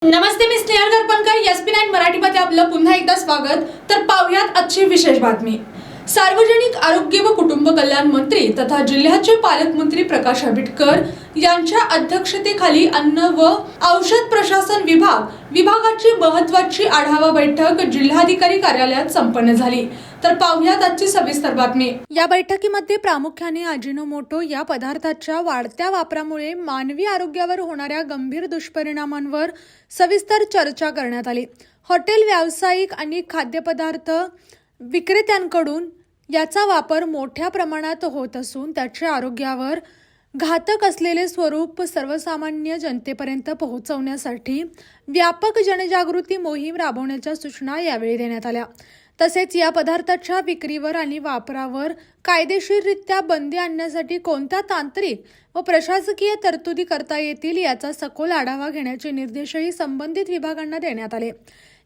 नमस्ते, मी Snehal गरपणकर. SP9 मराठीमध्ये आपलं पुन्हा एकदा स्वागत. तर पाहूयात आजची विशेष बातमी. सार्वजनिक आरोग्य व कुटुंब कल्याण मंत्री तथा जिल्ह्याचे पालकमंत्री प्रकाश आंबेडकर यांच्या अध्यक्षतेखाली अन्न व औषध प्रशासन विभागाची महत्त्वाची आढावा बैठक जिल्हाधिकारी कार्यालयात संपन्न झाली. तर पाहूयात आजची सविस्तर बातमी. या बैठकीमध्ये प्रामुख्याने अजिनोमोटो या पदार्थाच्या वाढत्या वापरामुळे मानवी आरोग्यावर होणाऱ्या गंभीर दुष्परिणामांवर सविस्तर चर्चा करण्यात आली. हॉटेल व्यावसायिक आणि खाद्यपदार्थ विक्रेत्यांकडून याचा वापर मोठ्या प्रमाणात होत असून त्याचे आरोग्यावर घातक असलेले स्वरूप सर्वसामान्य जनतेपर्यंत पोहोचवण्यासाठी व्यापक जनजागृती मोहीम राबवण्याच्या सूचना यावेळी देण्यात आल्या. तसेच या पदार्थाच्या विक्रीवर आणि वापरावर कायदेशीररित्या बंदी आणण्यासाठी कोणत्या तांत्रिक व प्रशासकीय तरतुदी करता येतील याचा सखोल आढावा घेण्याचे निर्देशही संबंधित विभागांना देण्यात आले.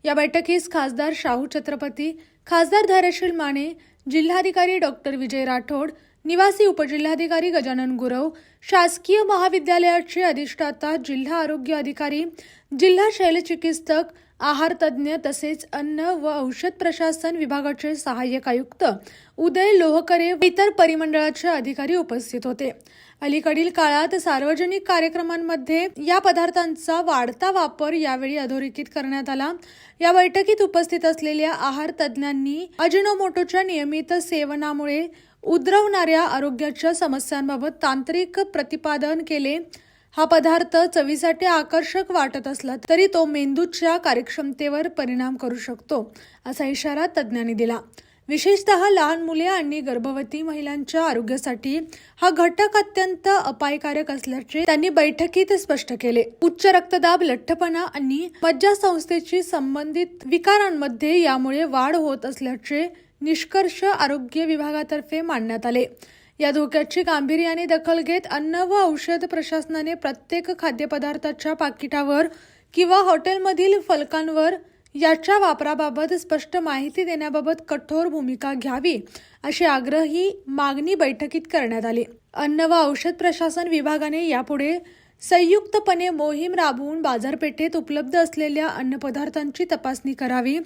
या बैठकीस खासदार शाहू छत्रपती, खासदार धाराशील माने, जिल्हाधिकारी डॉक्टर विजय राठोड, निवासी उपजिल्हाधिकारी गजानन गुरव, शासकीय महाविद्यालयाचे अधिष्ठाता, जिल्हा आरोग्य अधिकारी, जिल्हा शल्यचिकित्सक, आहार तज्ज्ञ तसेच अन्न व औषध प्रशासन विभागाचे सहाय्यक आयुक्त उदय लोहकरे व इतर परिमंडळाचे अधिकारी उपस्थित होते. अलीकडील काळात सार्वजनिक कार्यक्रमांमध्ये या पदार्थांचा वाढता वापर यावेळी अधोरेखित करण्यात आला. या बैठकीत उपस्थित असलेल्या आहार तज्ज्ञांनी अजिनोमोटोच्या नियमित सेवनामुळे उद्भवणाऱ्या आरोग्याच्या समस्यांबाबत तांत्रिक प्रतिपादन केले. हा पदार्थ चवीसाठी आकर्षक वाटत असला तरी तो मेंदूच्या कार्यक्षमतेवर परिणाम करू शकतो, असा इशारा तज्ज्ञांनी दिला. विशेषतः लहान मुले आणि गर्भवती महिलांच्या आरोग्यासाठी हा घटक अत्यंत अपायकारक असल्याचे त्यांनी बैठकीत स्पष्ट केले. उच्च रक्तदाब, लठ्ठपणा आणि मज्जासंस्थेशी संबंधित विकारांमध्ये यामुळे वाढ होत असल्याचे निष्कर्ष आरोग्य विभागातर्फे मांडण्यात आले. या धोक्याची गांभीर्याने दखल घेत अन्न व औषध प्रशासनाने प्रत्येक खाद्यपदार्थाच्या पाकिटावर किंवा हॉटेलमधील फलकांवर याच्या वापराबाबत स्पष्ट माहिती देण्याबाबत कठोर भूमिका घ्यावी, अशी आग्रही मागणी बैठकीत करण्यात आली. अन्न व औषध प्रशासन विभागाने यापुढे संयुक्तपणे मोहीम राबवून बाजारपेठेत उपलब्ध असलेल्या अन्नपदार्थांची तपासणी करावी,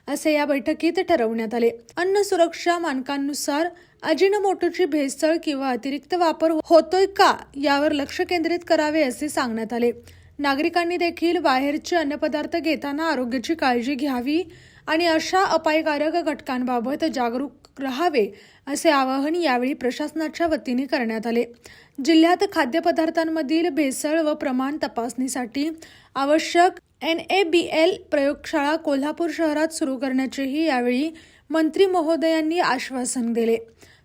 असे या बैठकीत ठरवण्यात आले. अन्न सुरक्षा मानकांनुसार अजिनोमोटोची भेसळ किंवा अतिरिक्त वापर होतोय का यावर लक्ष केंद्रित करावे, असे सांगण्यात आले. नागरिकांनी देखील बाहेरचे अन्नपदार्थ घेताना आरोग्याची काळजी घ्यावी आणि अशा अपायकारक घटकांबाबत जागरूक राहावे, असे आवाहन यावेळी प्रशासनाच्या वतीने करण्यात आले. जिल्ह्यात खाद्यपदार्थांमधील भेसळ व प्रमाण तपासणीसाठी आवश्यक NABL प्रयोगशाळा कोल्हापूर शहरात सुरू करण्याचेही यावेळी मंत्री महोदयांनी आश्वासन दिले.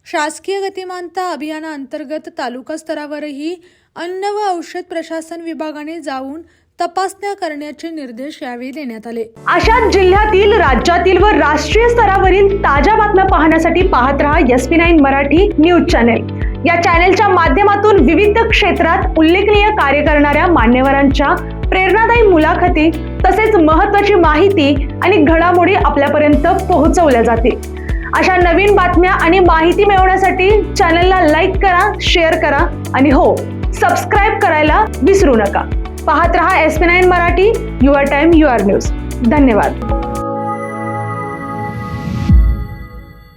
शासकीय गतिमानता अभियानाअंतर्गत तालुका स्तरावरही अन्न व औषध प्रशासन विभागाने जाऊन तपासण्या करण्याचे निर्देश यावेळी देण्यात आले. अशाच जिल्ह्यातील, राज्यातील व राष्ट्रीय स्तरावरील ताज्या बातम्या पाहण्यासाठी पाहत रहा SP9 मराठी न्यूज चॅनेल. या चॅनेलच्या माध्यमातून विविध क्षेत्रात उल्लेखनीय कार्य करणाऱ्या मान्यवरांच्या प्रेरणादायी मुलाखती तसेच महत्त्वाची माहिती आणि घडामोडी आपल्यापर्यंत पोहोचवल्या जातील. अशा नवीन बातम्या आणि माहिती मिळवण्यासाठी चॅनलला लाईक करा, शेअर करा आणि हो, सबस्क्राईब करायला विसरू नका. पाहत रहा SP9 Marathi, your time your news. धन्यवाद.